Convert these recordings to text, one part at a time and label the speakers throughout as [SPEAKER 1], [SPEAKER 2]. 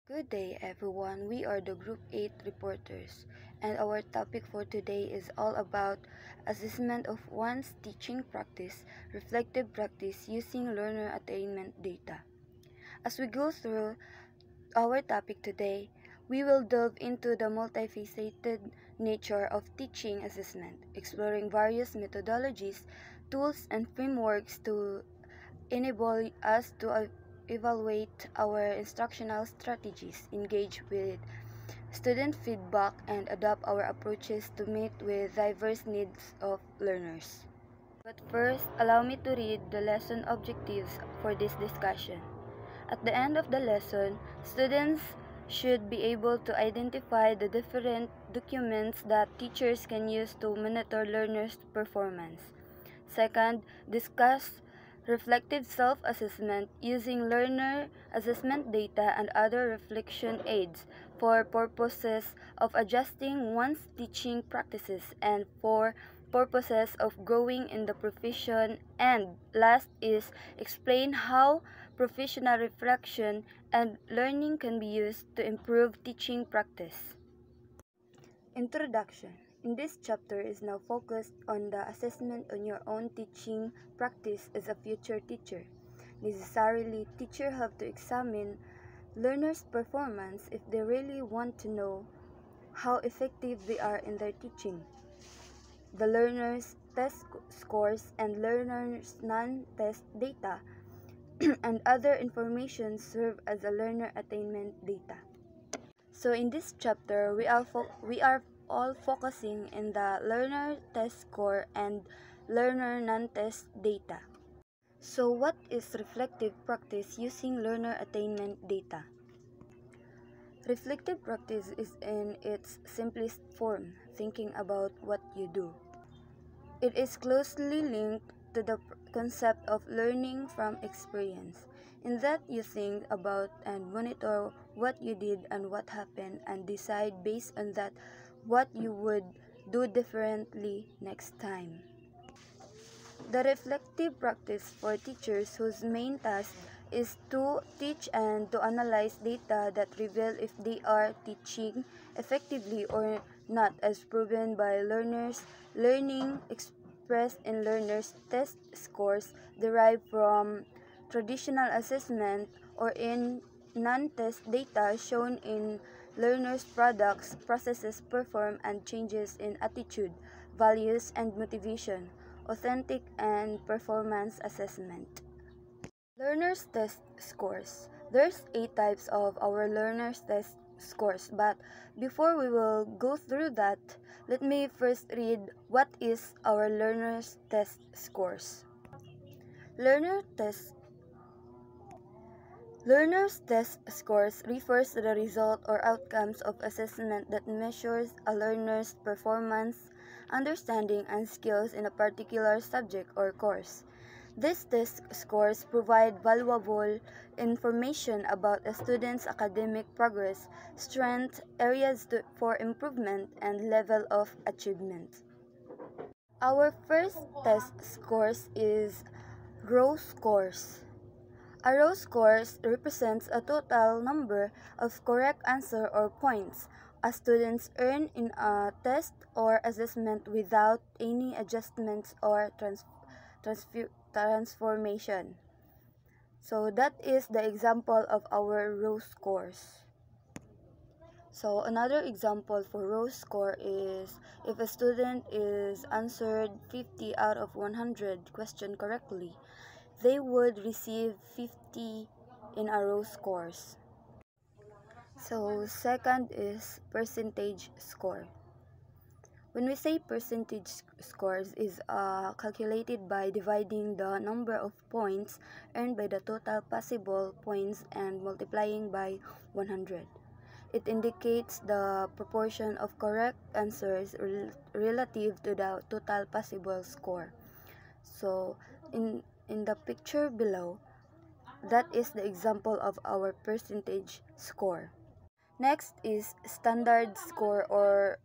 [SPEAKER 1] Good day, everyone. We are the Group 8 reporters, and our topic for today is all about assessment of one's teaching practice, reflective practice using learner attainment data. As we go through our topic today, we will delve into the multifaceted nature of teaching assessment, exploring various methodologies, tools, and frameworks to enable us to evaluate our instructional strategies, engage with student feedback, and adapt our approaches to meet with diverse needs of learners. But first, allow me to read the lesson objectives for this discussion. At the end of the lesson, students should be able to identify the different documents that teachers can use to monitor learners' performance. Second, discuss reflective self-assessment using learner assessment data and other reflection aids for purposes of adjusting one's teaching practices and for purposes of growing in the profession. And last is explain how professional reflection and learning can be used to improve teaching practice. Introduction. In this chapter is now focused on the assessment on your own teaching practice as a future teacher. Necessarily, teachers have to examine learners' performance if they really want to know how effective they are in their teaching. The learners' test scores and learners' non-test data and other information serve as a learner attainment data. So in this chapter, we are all focusing in the learner test score and learner non-test data. So what is reflective practice using learner attainment data? Reflective practice is in its simplest form, thinking about what you do. It is closely linked to the concept of learning from experience, in that you think about and monitor what you did and what happened and decide based on that what you would do differently next time. The reflective practice for teachers whose main task is to teach and to analyze data that reveal if they are teaching effectively or not, as proven by learners' learning expressed in learners' test scores derived from traditional assessment or in non-test data shown in learners' products, processes performed, and changes in attitude, values, and motivation, authentic and performance assessment. Learners' test scores. There's 8 types of our learners' test scores, but before we will go through that, let me first read what is our learners' test scores. Learners' test scores refers to the result or outcomes of assessment that measures a learner's performance, understanding, and skills in a particular subject or course. These test scores provide valuable information about a student's academic progress, strengths, areas for improvement, and level of achievement. Our first test scores is raw scores. A raw score represents a total number of correct answers or points a student earned in a test or assessment without any adjustments or transformation. So that is the example of our raw scores. So another example for raw score is if a student is answered 50 out of 100 question correctly, they would receive 50 in a raw scores. So second is percentage score. When we say percentage scores is calculated by dividing the number of points earned by the total possible points and multiplying by 100. It indicates the proportion of correct answers relative to the total possible score. So in the picture below, that is the example of our percentage score. Next is standard score or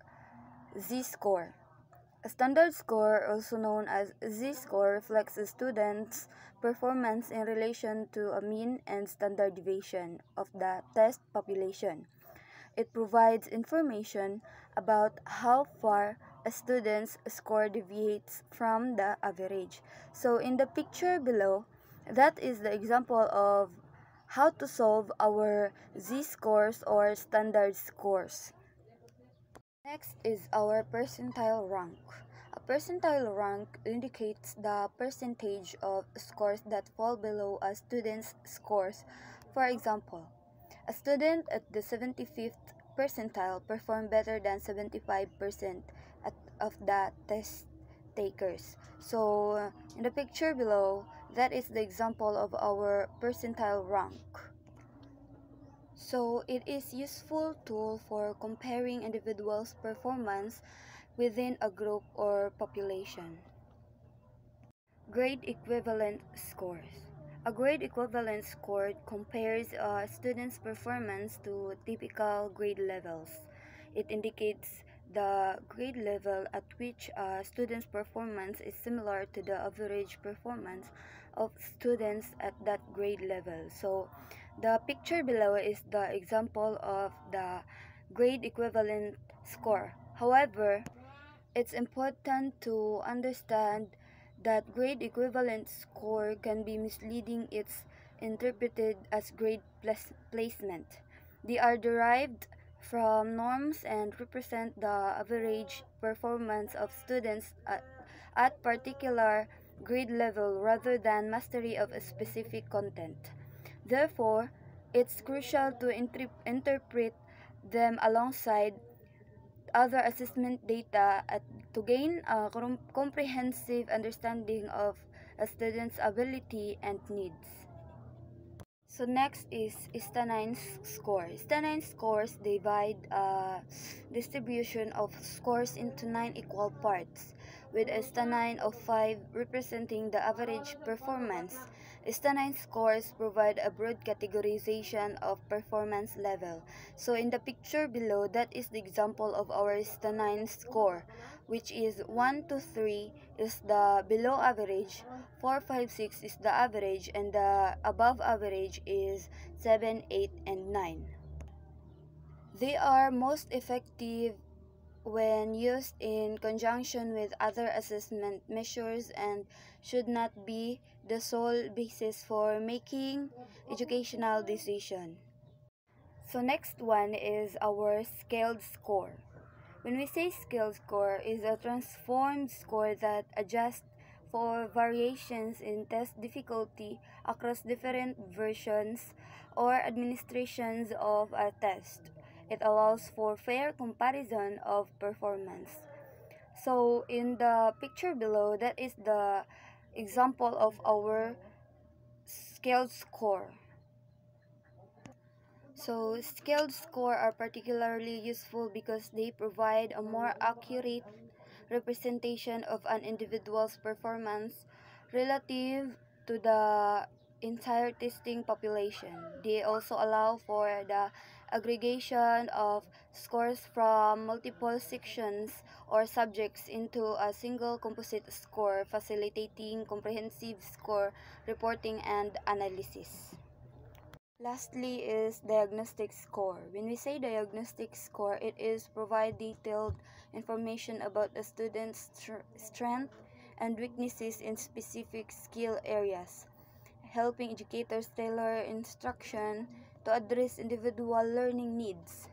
[SPEAKER 1] Z-score. A standard score, also known as z-score, reflects a student's performance in relation to a mean and standard deviation of the test population. It provides information about how far a student's score deviates from the average. So in the picture below, that is the example of how to solve our z-scores or standard scores. Next is our percentile rank. A percentile rank indicates the percentage of scores that fall below a student's scores. For example, a student at the 75th percentile performed better than 75% of the test takers. So, in the picture below, that is the example of our percentile rank. So, it is useful tool for comparing individuals' performance within a group or population. Grade equivalent scores. A grade equivalent score compares a student's performance to typical grade levels. It indicates the grade level at which a student's performance is similar to the average performance of students at that grade level. So, the picture below is the example of the grade equivalent score. However, it's important to understand that grade equivalent score can be misleading. It's interpreted as grade placement. They are derived from norms and represent the average performance of students at particular grade level rather than mastery of a specific content. Therefore, it's crucial to interpret them alongside other assessment data to gain a comprehensive understanding of a student's ability and needs. So next is Stanine score. Stanine scores divide a distribution of scores into 9 equal parts, with a Stanine of 5 representing the average performance. Stanine scores provide a broad categorization of performance level. So in the picture below, that is the example of our Stanine score, which is 1 to 3 is the below average, 4, 5, 6 is the average, and the above average is 7, 8, and 9. They are most effective when used in conjunction with other assessment measures and should not be the sole basis for making educational decision. So next one is our scaled score. When we say scale score, is a transformed score that adjusts for variations in test difficulty across different versions or administrations of a test. It allows for fair comparison of performance. So in the picture below, that is the example of our scale score. So scaled score are particularly useful because they provide a more accurate representation of an individual's performance relative to the entire testing population. They also allow for the aggregation of scores from multiple sections or subjects into a single composite score, facilitating comprehensive score reporting and analysis. Lastly is diagnostic score. When we say diagnostic score, it is provide detailed information about a student's strength and weaknesses in specific skill areas, helping educators tailor instruction to address individual learning needs.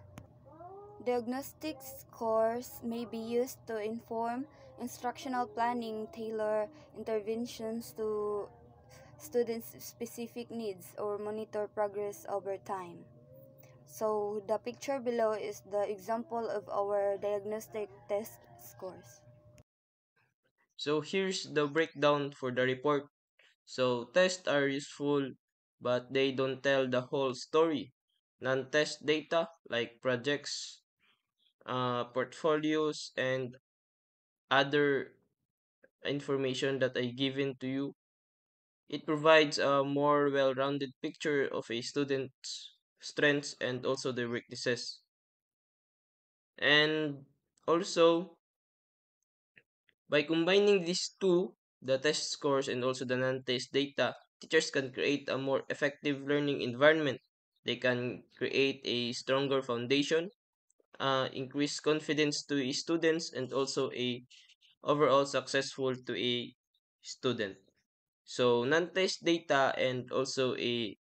[SPEAKER 1] Diagnostic scores may be used to inform instructional planning, tailor interventions to students' specific needs, or monitor progress over time. So the picture below is the example of our diagnostic test scores.
[SPEAKER 2] So here's the breakdown for the report. So tests are useful, but they don't tell the whole story. Non-test data like projects, portfolios, and other information that I given to you, it provides a more well-rounded picture of a student's strengths and also their weaknesses. And also, By combining these two, the test scores and also the non-test data, teachers can create a more effective learning environment. They can create a stronger foundation, increase confidence to students, and also a overall successful to a student. So non-test data and also a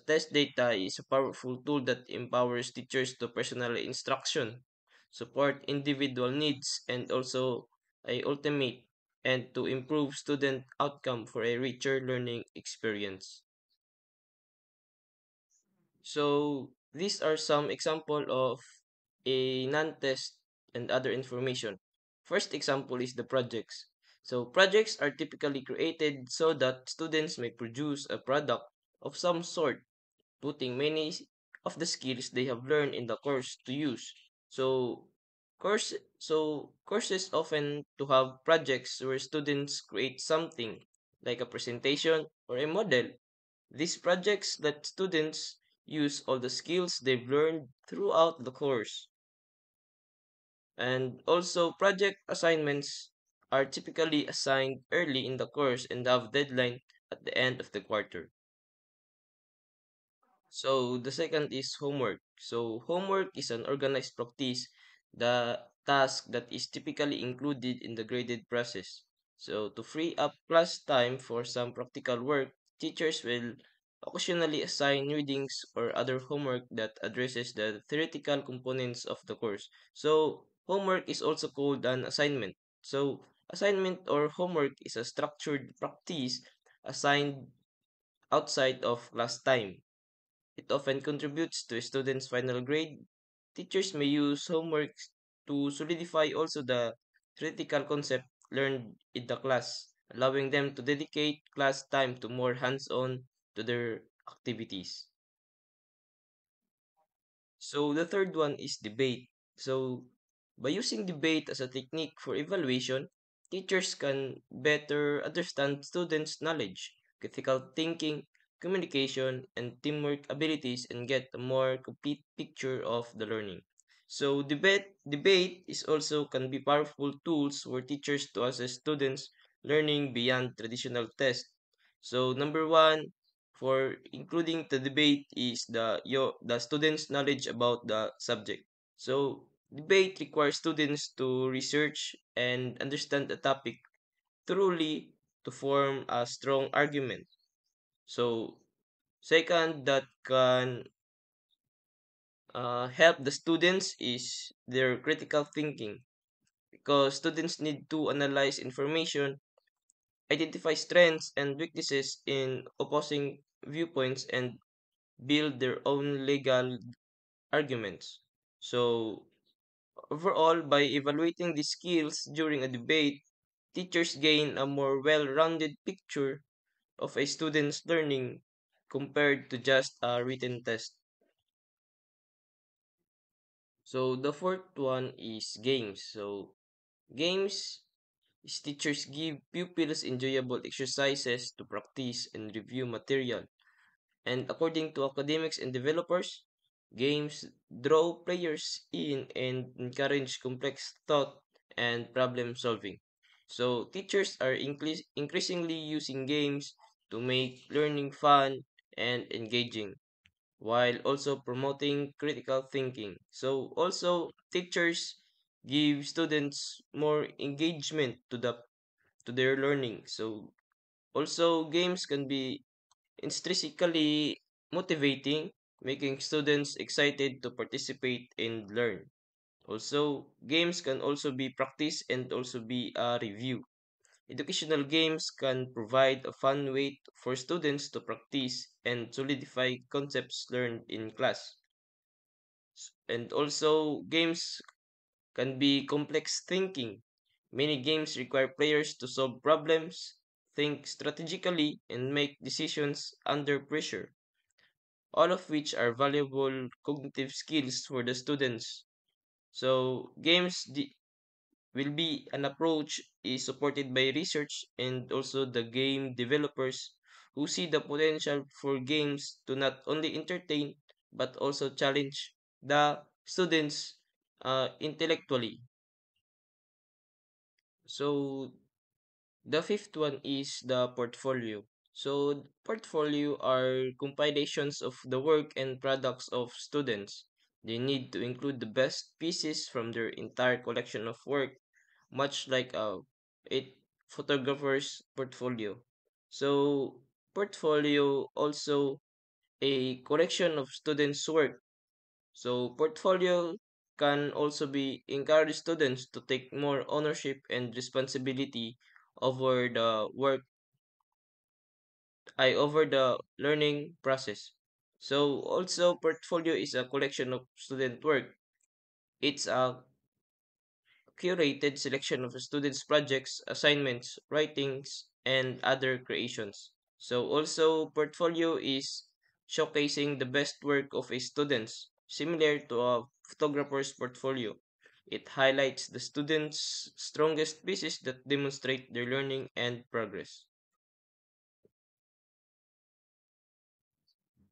[SPEAKER 2] test data is a powerful tool that empowers teachers to personalize instruction, support individual needs, and also a ultimate and to improve student outcome for a richer learning experience. So these are some example of a non-test and other information. First example is the projects. So projects are typically created so that students may produce a product of some sort, putting many of the skills they have learned in the course to use. So courses often to have projects where students create something like a presentation or a model. These projects let students use all the skills they've learned throughout the course. And also, project assignments are typically assigned early in the course and have deadline at the end of the quarter. So the second is homework. So homework is an organized practice, the task that is typically included in the graded process. So to free up class time for some practical work, teachers will occasionally assign readings or other homework that addresses the theoretical components of the course. So homework is also called an assignment. So assignment or homework is a structured practice assigned outside of class time. It often contributes to a student's final grade. Teachers may use homework to solidify also the theoretical concept learned in the class, allowing them to dedicate class time to more hands-on to their activities. So the third one is debate. So by using debate as a technique for evaluation, teachers can better understand students' knowledge, critical thinking, communication, and teamwork abilities and get a more complete picture of the learning. So debate is also can be powerful tools for teachers to assess students' learning beyond traditional tests. So number one, for including the debate is the students' knowledge about the subject. So debate requires students to research and understand the topic thoroughly to form a strong argument. So second, that can help the students is their critical thinking because students need to analyze information, identify strengths and weaknesses in opposing viewpoints, and build their own legal arguments. So, overall, by evaluating these skills during a debate, teachers gain a more well rounded picture of a student's learning compared to just a written test. So, the fourth one is games. So, games is teachers give pupils enjoyable exercises to practice and review material. And according to academics and developers, games draw players in and encourage complex thought and problem solving. So teachers are increasingly using games to make learning fun and engaging while also promoting critical thinking. So also teachers give students more engagement to their learning. So also games can be intrinsically motivating, making students excited to participate and learn. Also, games can also be practice and also be a review. Educational games can provide a fun way for students to practice and solidify concepts learned in class. And also, games can be complex thinking. Many games require players to solve problems, think strategically, and make decisions under pressure, all of which are valuable cognitive skills for the students. So, will be an approach is supported by research and also the game developers who see the potential for games to not only entertain but also challenge the students intellectually. So the fifth one is the portfolio. So portfolio are compilations of the work and products of students. They need to include the best pieces from their entire collection of work, much like a photographer's portfolio. So portfolio also a collection of students' work. So portfolio can also be encourage students to take more ownership and responsibility over the work over the learning process. So also portfolio is a collection of student work. It's a curated selection of students' projects, assignments, writings, and other creations. So also portfolio is showcasing the best work of a students, similar to a photographer's portfolio. It highlights the students' strongest pieces that demonstrate their learning and progress.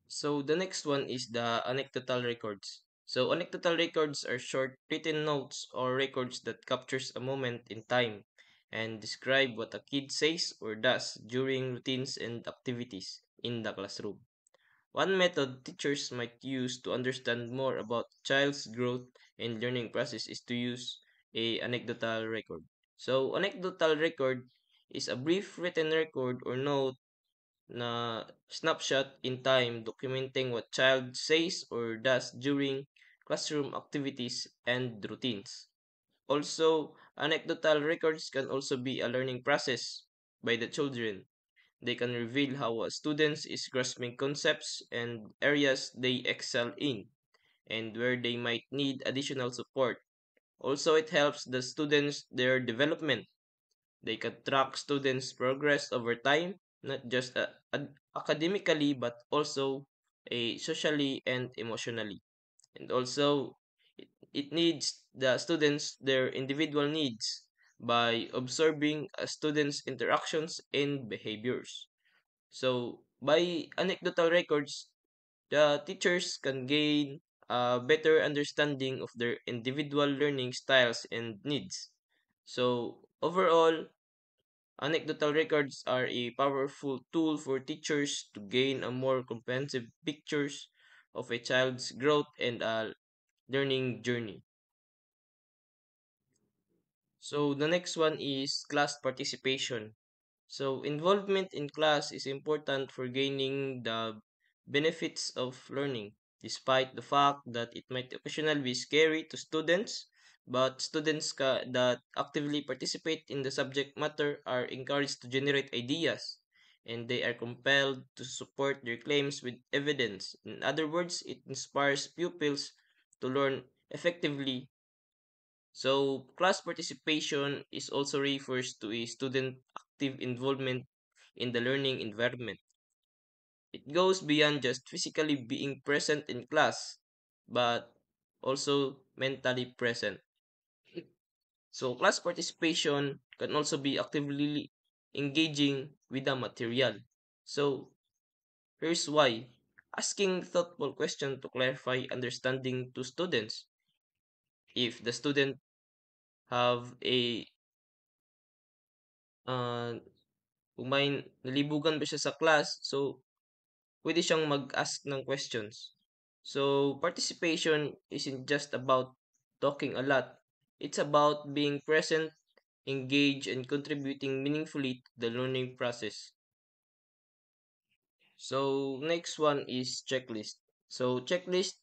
[SPEAKER 2] So the next one is the anecdotal records. So anecdotal records are short written notes or records that captures a moment in time and describe what a kid says or does during routines and activities in the classroom. One method teachers might use to understand more about child's growth and learning process is to use a anecdotal record. So anecdotal record is a brief written record or note na snapshot in time documenting what child says or does during classroom activities and routines. Also, anecdotal records can also be a learning process by the children. They can reveal how a student is grasping concepts and areas they excel in and where they might need additional support. Also, it helps the students their development. They can track students' progress over time, not just academically but also socially and emotionally. And also, it needs the students their individual needs by observing a student's interactions and behaviors. So, by anecdotal records, the teachers can gain a better understanding of their individual learning styles and needs. So, overall, anecdotal records are a powerful tool for teachers to gain a more comprehensive pictures of a child's growth and learning journey. So the next one is class participation. So involvement in class is important for gaining the benefits of learning, despite the fact that it might occasionally be scary to students. But that actively participate in the subject matter are encouraged to generate ideas, and they are compelled to support their claims with evidence. In other words, it inspires pupils to learn effectively. So, class participation is also refers to a student active involvement in the learning environment. It goes beyond just physically being present in class, but also mentally present. So, class participation can also be actively engaging with the material. So, here's why. Asking thoughtful questions to clarify understanding to students. If the student have a uh, kung may nalibugan ba siya sa class, so pwede siyang mag-ask ng questions. So, participation isn't just about talking a lot. It's about being present, engaged, and contributing meaningfully to the learning process. So, next one is checklist. So, checklist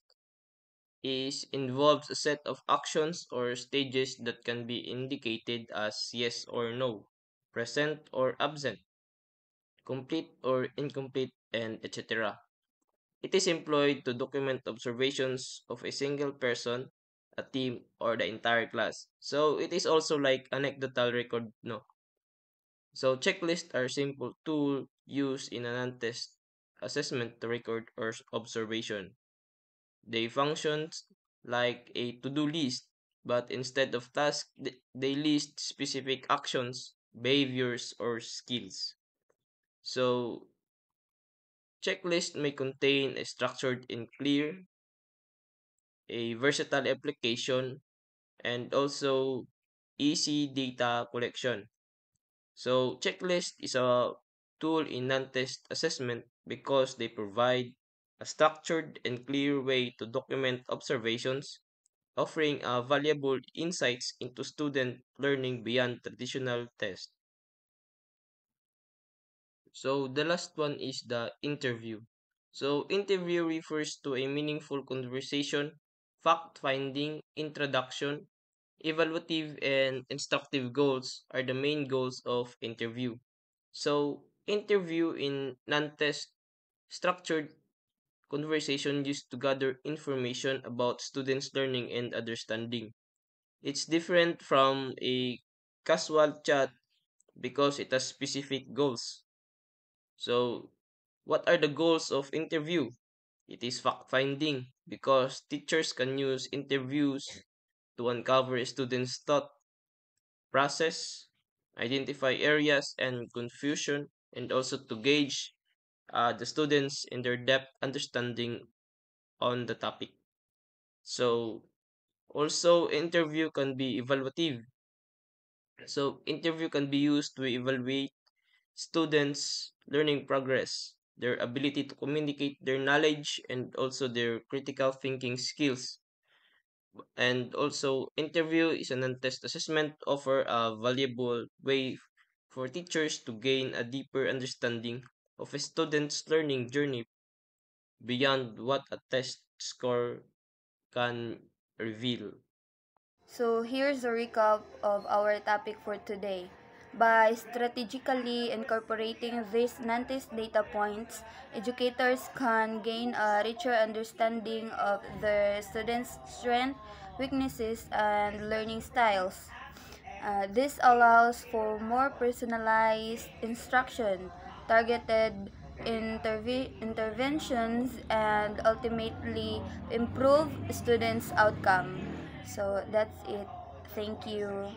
[SPEAKER 2] is involves a set of actions or stages that can be indicated as yes or no, present or absent, complete or incomplete, and etc. It is employed to document observations of a single person, a team, or the entire class. So it is also like anecdotal record, no? So checklists are simple tool used in a non-test assessment to record or observation. They function like a to-do list, but instead of tasks, they list specific actions, behaviors, or skills. So checklist may contain a structured and clear, a versatile application, and also easy data collection. So checklist is a tool in non-test assessment because they provide a structured and clear way to document observations, offering valuable insights into student learning beyond traditional tests. So the last one is the interview. So interview refers to a meaningful conversation, fact-finding, introduction, evaluative and instructive goals are the main goals of interview. So interview in non-test structured conversation used to gather information about students' learning and understanding. It's different from a casual chat because it has specific goals. So, what are the goals of interview? It is fact finding because teachers can use interviews to uncover students' thought process, identify areas and confusion, and also to gauge the students in their depth understanding on the topic. So, also interview can be evaluative. So, interview can be used to evaluate students' learning progress, their ability to communicate their knowledge, and also their critical thinking skills. And also, interview is an non-test assessment offer a valuable way for teachers to gain a deeper understanding of a student's learning journey beyond what a test score can reveal.
[SPEAKER 1] So here's a recap of our topic for today. By strategically incorporating these non-test data points, educators can gain a richer understanding of their students' strengths, weaknesses, and learning styles. This allows for more personalized instruction, targeted interventions, and ultimately improve students' outcome. So that's it. Thank you.